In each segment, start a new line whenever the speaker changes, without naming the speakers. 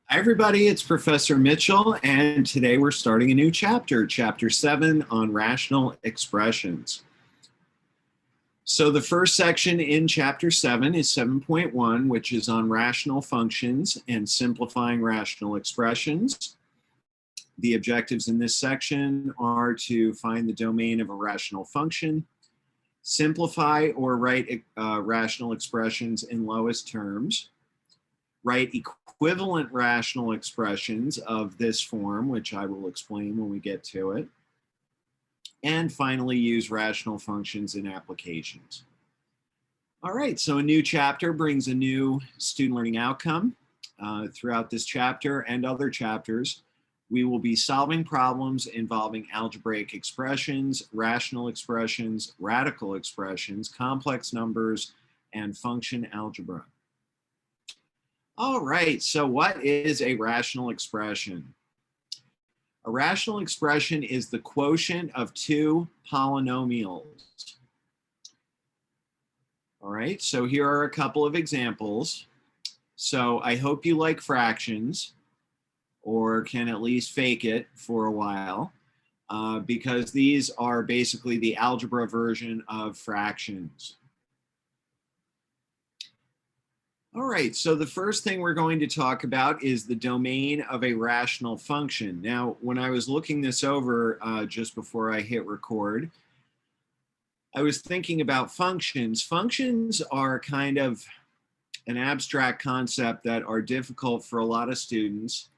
Hi, everybody. It's Professor Mitchell, and today we're starting a new chapter, Chapter 7 on rational expressions. So the first section in Chapter 7 is 7.1, which is on rational functions and simplifying rational expressions. The objectives in this section are to find the domain of a rational function, simplify or write rational expressions in lowest terms, write equivalent rational expressions of this form, which I will explain when we get to it, and finally use rational functions in applications. All right, so a new chapter brings a new student learning outcome. Throughout this chapter and other chapters, we will be solving problems involving algebraic expressions, rational expressions, radical expressions, complex numbers, and function algebra. All right, so what is a rational expression? A rational expression is the quotient of two polynomials. All right, so here are a couple of examples. So I hope you like fractions or can at least fake it for a while because these are basically the algebra version of fractions. All right, so the first thing we're going to talk about is the domain of a rational function. Now, when I was looking this over just before I hit record, I was thinking about functions. Functions are kind of an abstract concept that are difficult for a lot of students.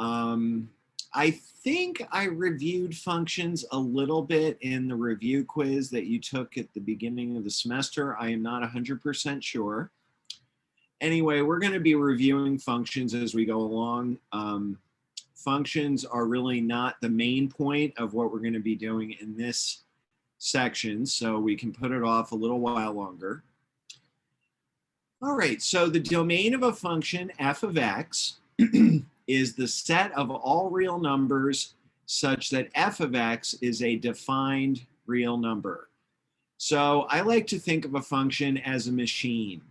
I think I reviewed functions a little bit in the review quiz that you took at the beginning of the semester. I am not 100% sure. Anyway, we're going to be reviewing functions as we go along. Functions are really not the main point of what we're going to be doing in this section, so we can put it off a little while longer. All right, so the domain of a function f of x is the set of all real numbers such that f of x is a defined real number. So I like to think of a function as a machine.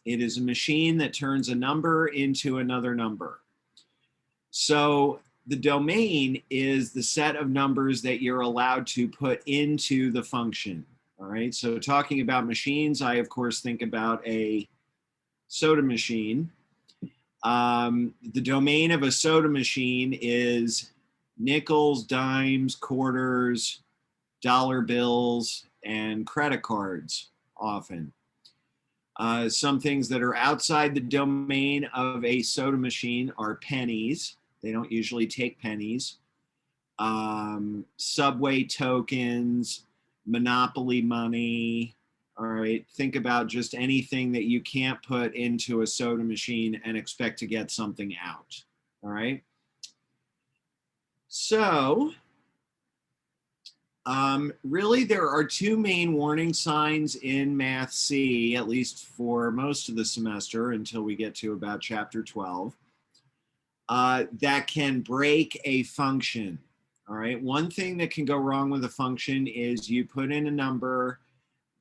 It is a machine that turns a number into another number. So the domain is the set of numbers that you're allowed to put into the function. All right, so talking about machines, I of course think about a soda machine. The domain of a soda machine is nickels, dimes, quarters, dollar bills, and credit cards often. Some things that are outside the domain of a soda machine are pennies. They don't usually take pennies. Subway tokens, Monopoly money. All right, think about just anything that you can't put into a soda machine and expect to get something out. All right. So really, there are two main warning signs in Math C, at least for most of the semester until we get to about Chapter 12, that can break a function. All right, one thing that can go wrong with a function is you put in a number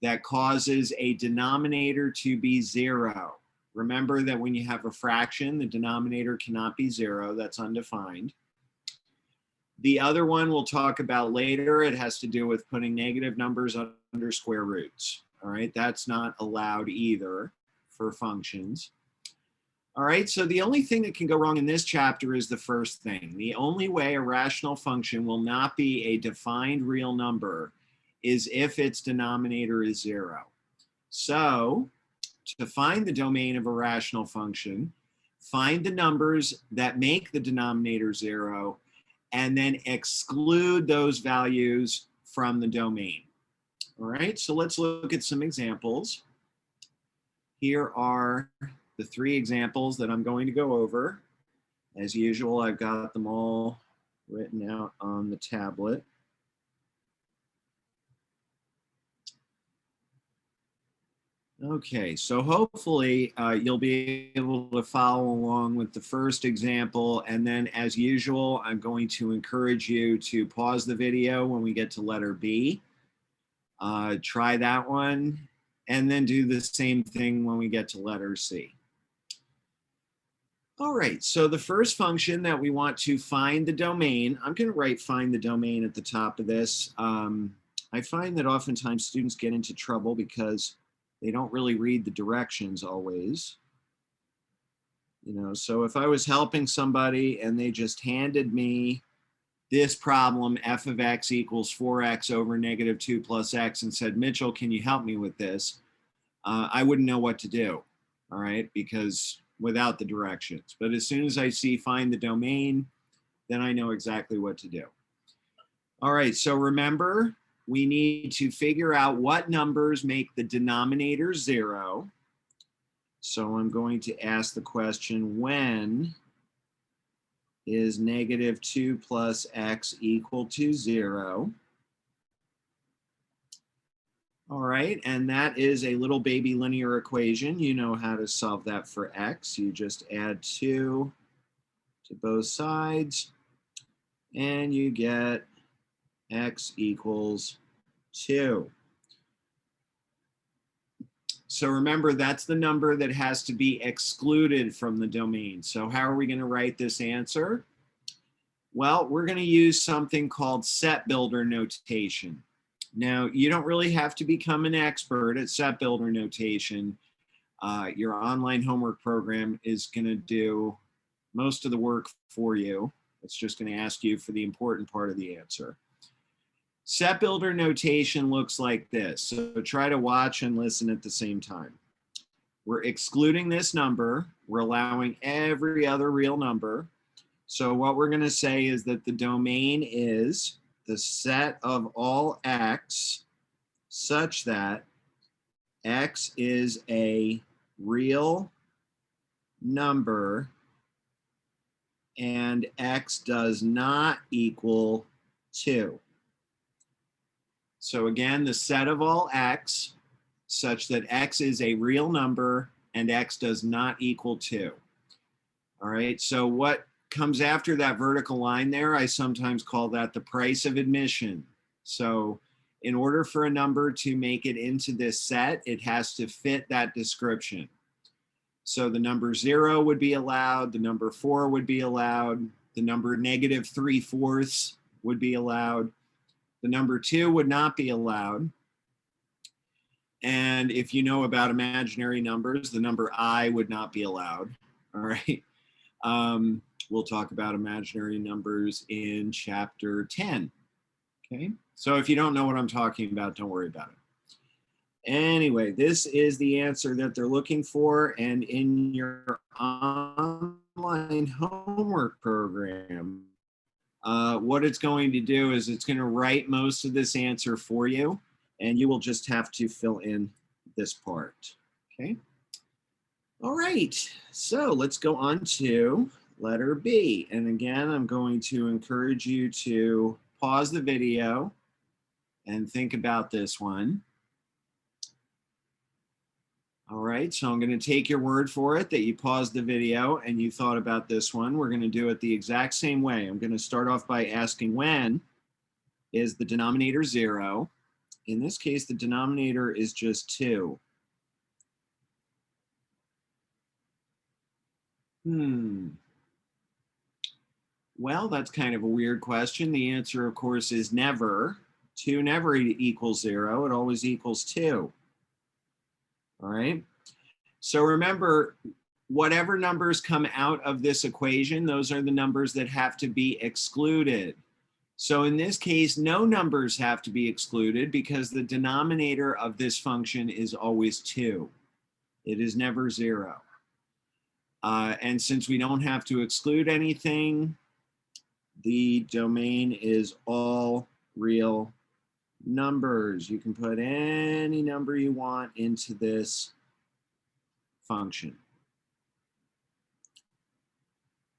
that causes a denominator to be 0. Remember that when you have a fraction, the denominator cannot be 0. That's undefined. The other one we'll talk about later. It has to do with putting negative numbers under square roots. All right, that's not allowed either for functions. All right, so the only thing that can go wrong in this chapter is the first thing. The only way a rational function will not be a defined real number is if its denominator is 0. So to find the domain of a rational function, find the numbers that make the denominator 0 and then exclude those values from the domain. All right, so let's look at some examples. Here are the 3 examples that I'm going to go over. As usual, I've got them all written out on the tablet. Okay, so hopefully you'll be able to follow along with the first example, and then as usual, I'm going to encourage you to pause the video when we get to letter B. Try that one, and then do the same thing when we get to letter C. All right, so the first function that we want to find the domain, I'm going to write find the domain at the top of this. I find that oftentimes students get into trouble because they don't really read the directions always. You know, so if I was helping somebody and they just handed me this problem, f of x equals 4x over negative 2 plus x, and said, Mitchell, can you help me with this? I wouldn't know what to do, all right, because without the directions. But as soon as I see find the domain, then I know exactly what to do. All right, so remember, we need to figure out what numbers make the denominator 0. So I'm going to ask the question, when is negative 2 plus x equal to 0? All right, and that is a little baby linear equation. You know how to solve that for x. You just add 2 to both sides, and you get x equals 2. So remember, that's the number that has to be excluded from the domain. So how are we going to write this answer? Well, we're going to use something called set builder notation. Now, you don't really have to become an expert at set builder notation. Your online homework program is going to do most of the work for you. It's just going to ask you for the important part of the answer. Set builder notation looks like this. So try to watch and listen at the same time. We're excluding this number. We're allowing every other real number. So what we're going to say is that the domain is the set of all x such that x is a real number and x does not equal 2. So again, the set of all x such that x is a real number and x does not equal 2. All right, so what comes after that vertical line there, I sometimes call that the price of admission. So in order for a number to make it into this set, it has to fit that description. So the number 0 would be allowed, the number 4 would be allowed, the number negative 3/4 would be allowed, the number 2 would not be allowed. And if you know about imaginary numbers, the number I would not be allowed, all right? We'll talk about imaginary numbers in chapter 10, okay? So if you don't know what I'm talking about, don't worry about it. Anyway, this is the answer that they're looking for, and in your online homework program, what it's going to do is it's going to write most of this answer for you, and you will just have to fill in this part, okay? All right, so let's go on to letter B. And again, I'm going to encourage you to pause the video and think about this one. All right, so I'm going to take your word for it that you paused the video and you thought about this one. We're going to do it the exact same way. I'm going to start off by asking, when is the denominator 0? In this case, the denominator is just 2. Well, that's kind of a weird question. The answer, of course, is never. 2 never equals 0. It always equals 2. All right. So remember, whatever numbers come out of this equation, those are the numbers that have to be excluded. So in this case, no numbers have to be excluded because the denominator of this function is always 2. It is never 0. And since we don't have to exclude anything, the domain is all real numbers. You can put any number you want into this function.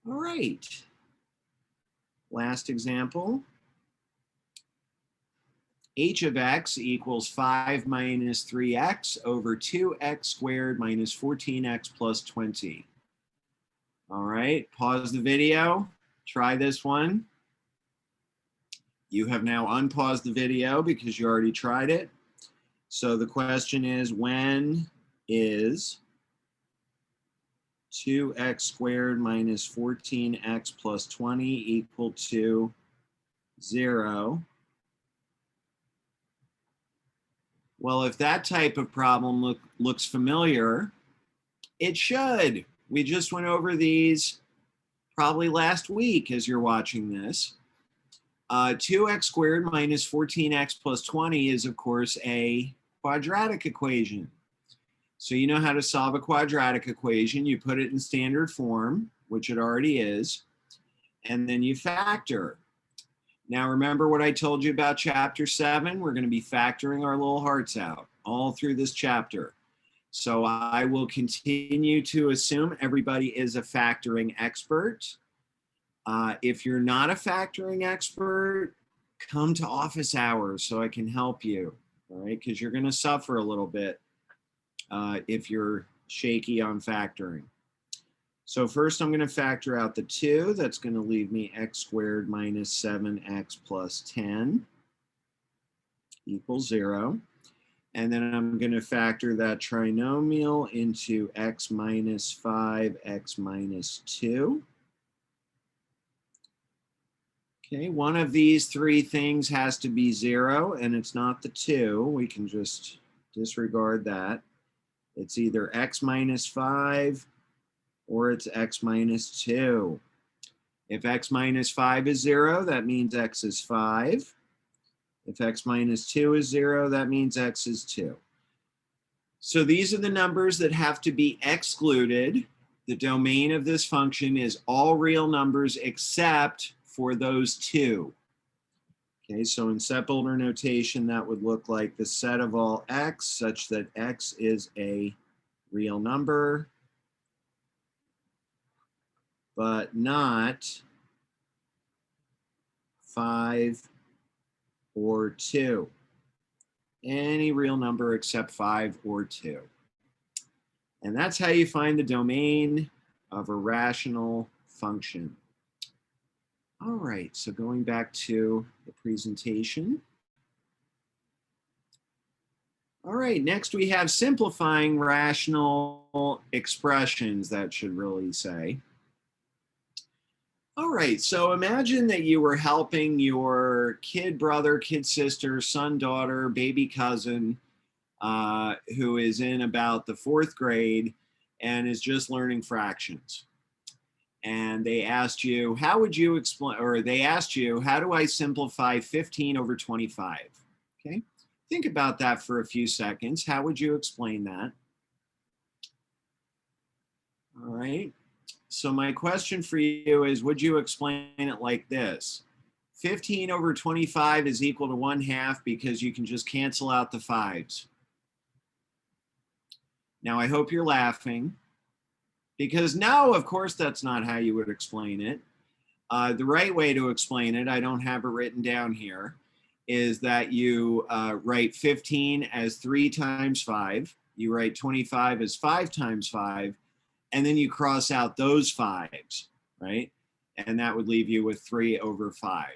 All right. Last example. H of x equals 5 minus 3x over 2x squared minus 14x plus 20. All right, pause the video. Try this one. You have now unpaused the video because you already tried it. So the question is, when is 2x squared minus 14x plus 20 equal to 0. Well, if that type of problem looks familiar, it should. We just went over these probably last week as you're watching this. 2x squared minus 14x plus 20 is, of course, a quadratic equation. So you know how to solve a quadratic equation. You put it in standard form, which it already is, and then you factor. Now remember what I told you about chapter 7? We're going to be factoring our little hearts out all through this chapter. So I will continue to assume everybody is a factoring expert. If you're not a factoring expert, come to office hours so I can help you, all right? Because you're going to suffer a little bit if you're shaky on factoring. So first I'm going to factor out the 2. That's going to leave me x squared minus 7x plus 10 equals 0. And then I'm going to factor that trinomial into x minus 5, x minus 2. Okay, one of these three things has to be 0, and it's not the 2. We can just disregard that. It's either x minus 5 or it's x minus 2. If x minus 5 is 0, that means x is 5. If x minus 2 is 0, that means x is 2. So these are the numbers that have to be excluded. The domain of this function is all real numbers except for those 2. Okay, so in step-older notation, that would look like the set of all x such that x is a real number, but not 5 or 2. Any real number except 5 or 2. And that's how you find the domain of a rational function. All right, so going back to the presentation. All right, next we have simplifying rational expressions, that should really say. All right, so imagine that you were helping your kid brother, kid sister, son, daughter, baby cousin, who is in about the 4th grade and is just learning fractions. And they asked you, how would you explain, or they asked you, how do I simplify 15 over 25? Okay, think about that for a few seconds. How would you explain that? All right, so my question for you is, would you explain it like this? 15 over 25 is equal to 1/2 because you can just cancel out the 5s. Now, I hope you're laughing. Because no, of course, that's not how you would explain it. The right way to explain it, I don't have it written down here, is that you write 15 as 3 times 5. You write 25 as 5 times 5. And then you cross out those 5s, right? And that would leave you with 3 over 5,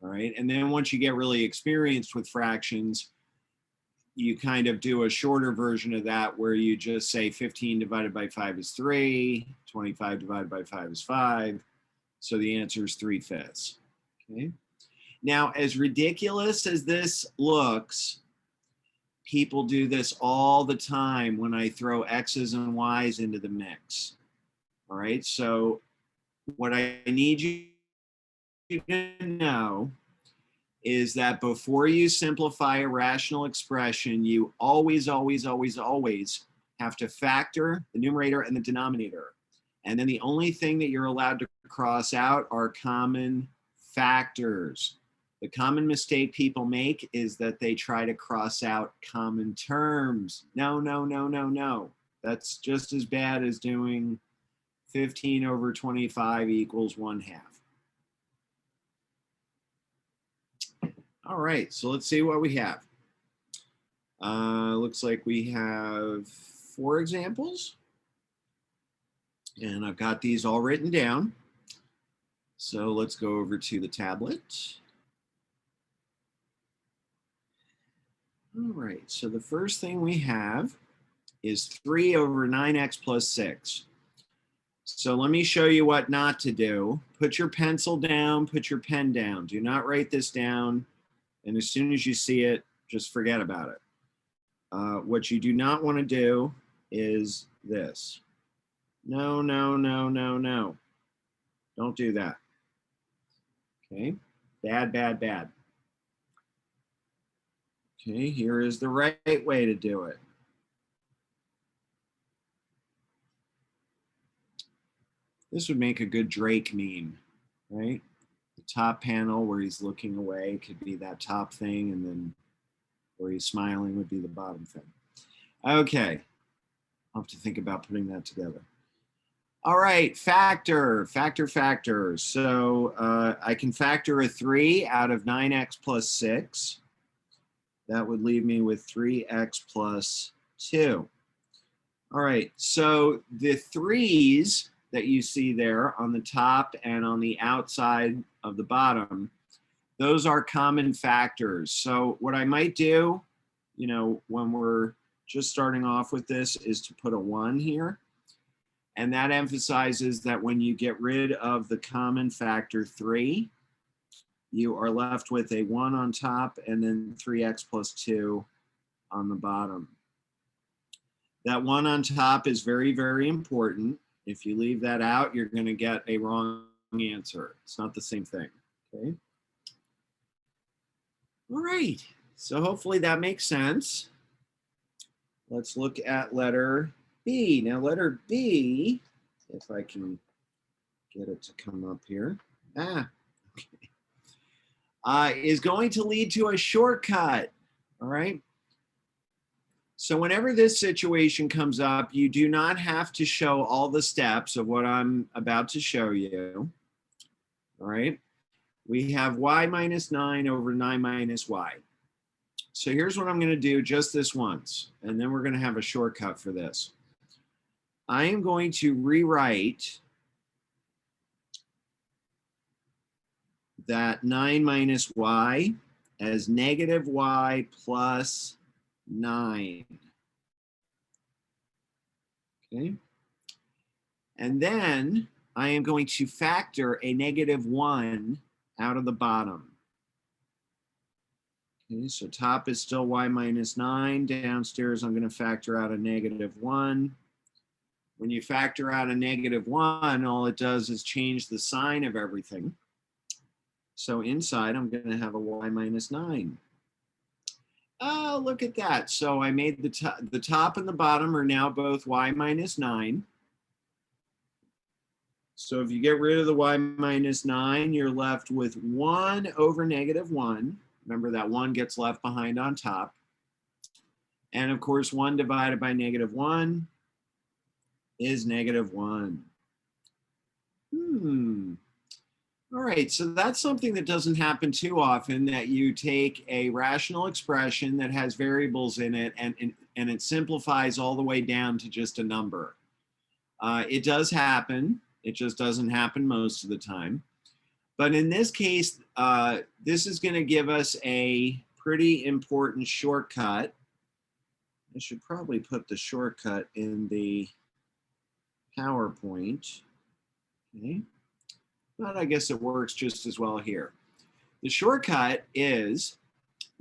all right? And then once you get really experienced with fractions, you kind of do a shorter version of that where you just say 15 divided by 5 is 3, 25 divided by 5 is 5. So the answer is 3/5. Okay. Now, as ridiculous as this looks, people do this all the time when I throw X's and Y's into the mix. All right. So what I need you to know is that before you simplify a rational expression, you always, always, always, always have to factor the numerator and the denominator. And then the only thing that you're allowed to cross out are common factors. The common mistake people make is that they try to cross out common terms. No, no, no, no, no. That's just as bad as doing 15 over 25 equals 1/2. All right, so let's see what we have. Looks like we have 4 examples. And I've got these all written down. So let's go over to the tablet. All right, so the first thing we have is 3 over 9x plus 6. So let me show you what not to do. Put your pencil down, put your pen down. Do not write this down. And as soon as you see it, just forget about it. What you do not want to do is this. No, no, no, no, no. Don't do that. Okay, bad, bad, bad. Okay, here is the right way to do it. This would make a good Drake meme, right? The top panel where he's looking away could be that top thing, and then where he's smiling would be the bottom thing. Okay, I'll have to think about putting that together. All right, factor. So I can factor a 3 out of 9x plus 6. That would leave me with 3x plus 2. All right, so the 3's that you see there on the top and on the outside of the bottom, those are common factors. So what I might do, you know, when we're just starting off with this, is to put a 1 here. And that emphasizes that when you get rid of the common factor 3, you are left with a 1 on top and then 3x plus 2 on the bottom. That 1 on top is very, very important. If you leave that out, you're going to get a wrong answer. It's not the same thing. Okay. All right. So hopefully that makes sense. Let's look at letter B. Now, letter B, if I can get it to come up here. Okay. Is going to lead to a shortcut. All right. So whenever this situation comes up, you do not have to show all the steps of what I'm about to show you. All right. We have y minus 9 over 9 minus y. So here's what I'm going to do just this once, and then we're going to have a shortcut for this. I am going to rewrite that 9 minus y as negative y plus 9. Okay. And then I am going to factor a negative 1 out of the bottom. Okay, so top is still y minus 9. Downstairs, I'm going to factor out a negative 1. When you factor out a negative 1, all it does is change the sign of everything. So inside, I'm going to have a y minus 9. Oh, look at that. So I made the top and the bottom are now both y minus 9. So if you get rid of the y minus 9, you're left with 1 over negative 1. Remember that 1 gets left behind on top. And of course, 1 divided by negative 1 is negative 1. All right, so that's something that doesn't happen too often, that you take a rational expression that has variables in it and it simplifies all the way down to just a number. It does happen. It just doesn't happen most of the time. But in this case, this is going to give us a pretty important shortcut. I should probably put the shortcut in the PowerPoint. Okay. But I guess it works just as well here. The shortcut is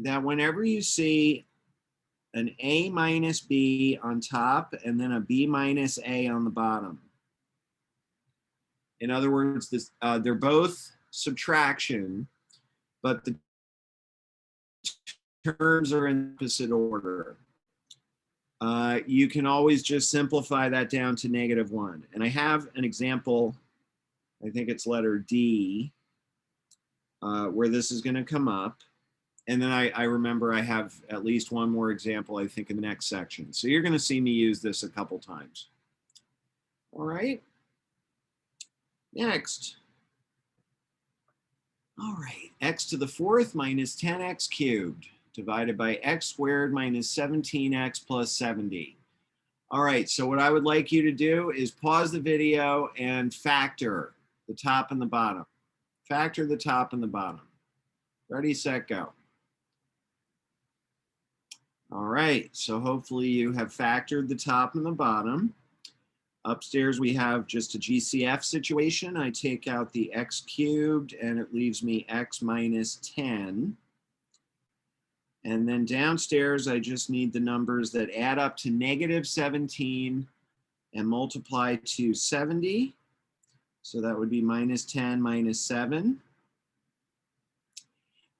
that whenever you see an A minus B on top and then a B minus A on the bottom, in other words, they're both subtraction, but the terms are in opposite order. You can always just simplify that down to negative 1. And I have an example, I think it's letter D, where this is going to come up. And then I remember I have at least one more example, I think, in the next section. So you're going to see me use this a couple times. All right. Next. All right. X to the 4th minus 10x cubed divided by x squared minus 17x plus 70. All right. So what I would like you to do is pause the video and factor the top and the bottom. Factor the top and the bottom. Ready, set, go. All right, so hopefully you have factored the top and the bottom. Upstairs, we have just a GCF situation. I take out the x cubed, and it leaves me x minus 10. And then downstairs, I just need the numbers that add up to negative 17 and multiply to 70. So that would be minus 10 minus 7.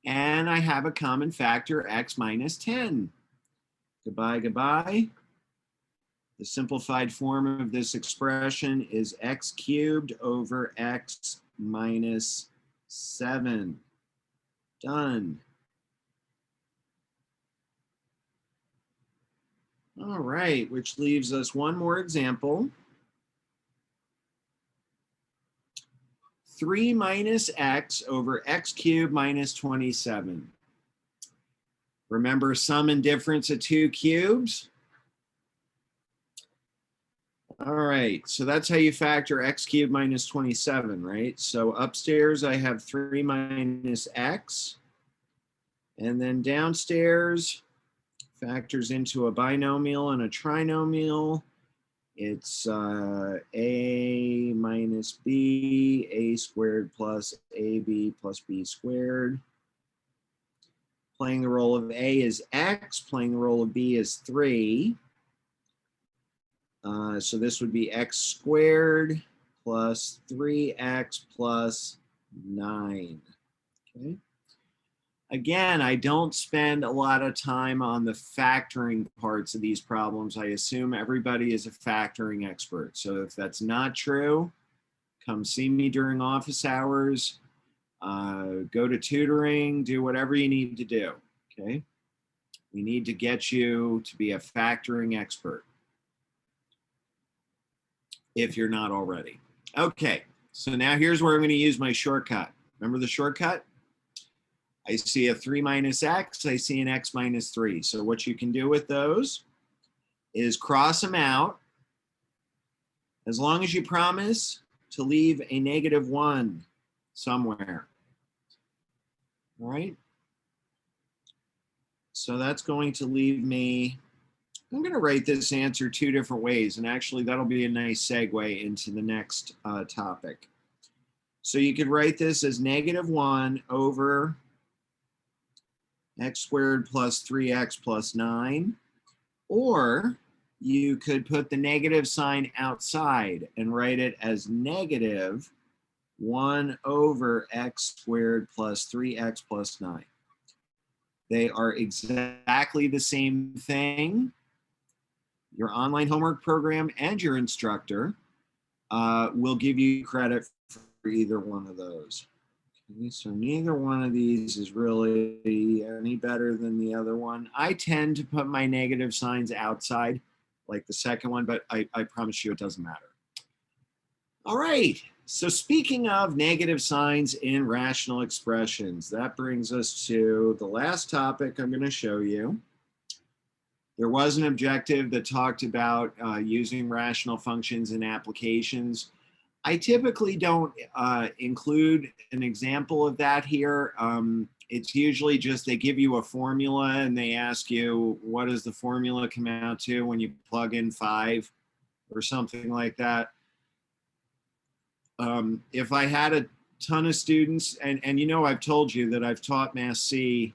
And I have a common factor, x minus 10. Goodbye, goodbye. The simplified form of this expression is x cubed over x minus 7. Done. All right, which leaves us one more example. 3 minus x over x cubed minus 27. Remember sum and difference of two cubes? All right, so that's how you factor x cubed minus 27, right? So upstairs I have 3 minus x, and then downstairs factors into a binomial and a trinomial. It's a minus b, a squared plus ab plus b squared. Playing the role of a is x, playing the role of b is 3. So this would be x squared plus 3x plus 9. Okay. Again, I don't spend a lot of time on the factoring parts of these problems. I assume everybody is a factoring expert. So if that's not true, come see me during office hours, go to tutoring, do whatever you need to do, okay? We need to get you to be a factoring expert if you're not already. Okay, so now here's where I'm going to use my shortcut. Remember the shortcut? I see a 3 minus x, I see an x minus 3. So what you can do with those is cross them out, as long as you promise to leave a negative 1 somewhere. All right? So that's going to leave me, I'm going to write this answer 2 different ways, and actually that'll be a nice segue into the next topic. So you could write this as negative 1 over x squared plus 3x plus 9, or you could put the negative sign outside and write it as negative 1 over x squared plus 3x plus 9. They are exactly the same thing. Your online homework program and your instructor will give you credit for either one of those. Okay, so neither one of these is really any better than the other one. I tend to put my negative signs outside, like the second one, but I promise you it doesn't matter. All right, so speaking of negative signs in rational expressions, that brings us to the last topic I'm going to show you. There was an objective that talked about using rational functions in applications. I typically don't include an example of that here. It's usually just they give you a formula and they ask you, what does the formula come out to when you plug in 5 or something like that. If I had a ton of students, and you know I've told you that I've taught Math C,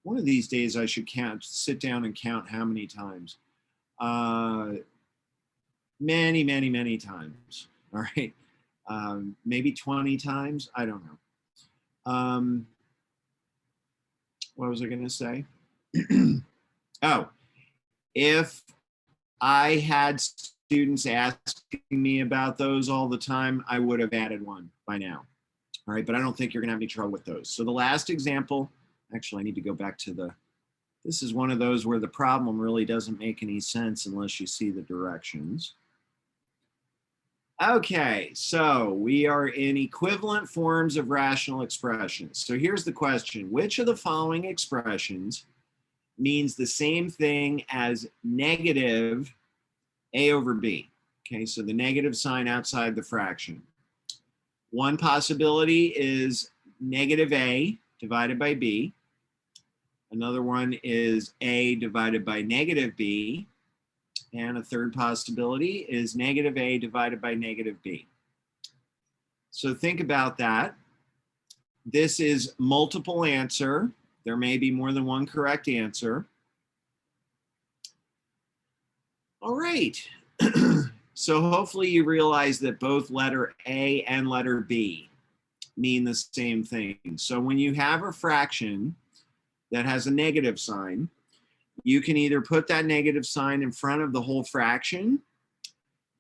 one of these days I should sit down and count how many times. Many, many, many times, all right? Maybe 20 times, I don't know. What was I going to say? Oh, if I had students asking me about those all the time, I would have added one by now. All right, but I don't think you're going to have any trouble with those. So the last example, actually, I need to go back to this is one of those where the problem really doesn't make any sense unless you see the directions. Okay, so we are in equivalent forms of rational expressions. So here's the question. Which of the following expressions means the same thing as negative a over b? Okay, so the negative sign outside the fraction. One possibility is negative a divided by b. Another one is a divided by negative b. And a third possibility is negative a divided by negative b. So think about that. This is multiple answer. There may be more than one correct answer. All right. So hopefully you realize that both letter A and letter B mean the same thing. So when you have a fraction that has a negative sign, you can either put that negative sign in front of the whole fraction,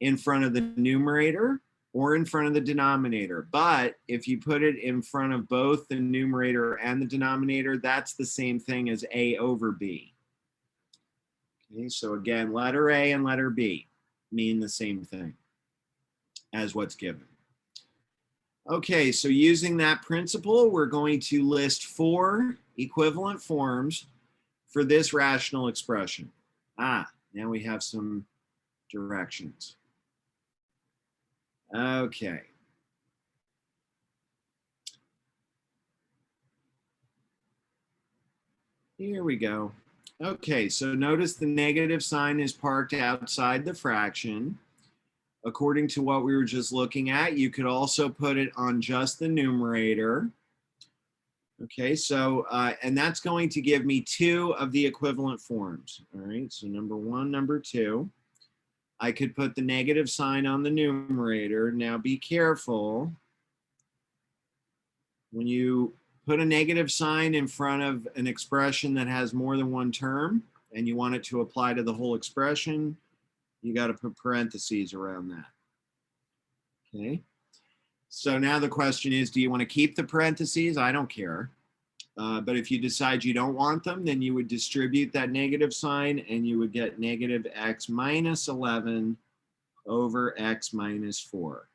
in front of the numerator, or in front of the denominator. But if you put it in front of both the numerator and the denominator, that's the same thing as A over B. Okay, so again, letter A and letter B mean the same thing as what's given. Okay, so using that principle, we're going to list 4 equivalent forms for this rational expression. Now we have some directions. Okay. Here we go. Okay, so notice the negative sign is parked outside the fraction. According to what we were just looking at, you could also put it on just the numerator. Okay, so, and that's going to give me 2 of the equivalent forms. All right, so number 1, number 2. I could put the negative sign on the numerator. Now be careful. When you put a negative sign in front of an expression that has more than one term and you want it to apply to the whole expression, you got to put parentheses around that. Okay. So now the question is, do you want to keep the parentheses? I don't care. But if you decide you don't want them, then you would distribute that negative sign and you would get negative x minus 11 over x minus 4.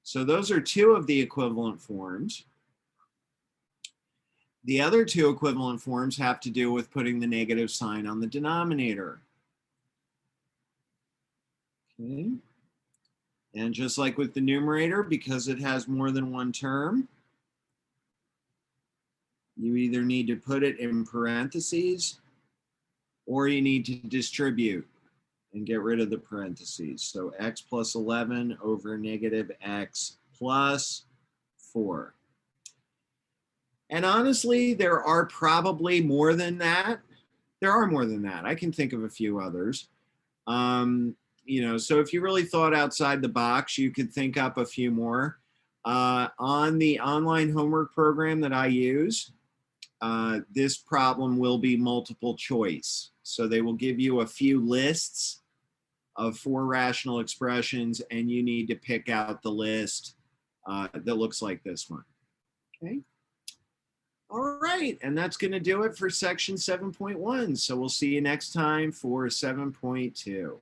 So those are 2 of the equivalent forms. The other 2 equivalent forms have to do with putting the negative sign on the denominator. Okay. And just like with the numerator, because it has more than one term, you either need to put it in parentheses or you need to distribute and get rid of the parentheses. So x plus 11 over negative x plus 4. And honestly, there are probably more than that. There are more than that. I can think of a few others. You know, so if you really thought outside the box, you could think up a few more. On the online homework program that I use, this problem will be multiple choice. So they will give you a few lists of 4 rational expressions, and you need to pick out the list that looks like this one. Okay. All right, and that's going to do it for section 7.1. So we'll see you next time for 7.2.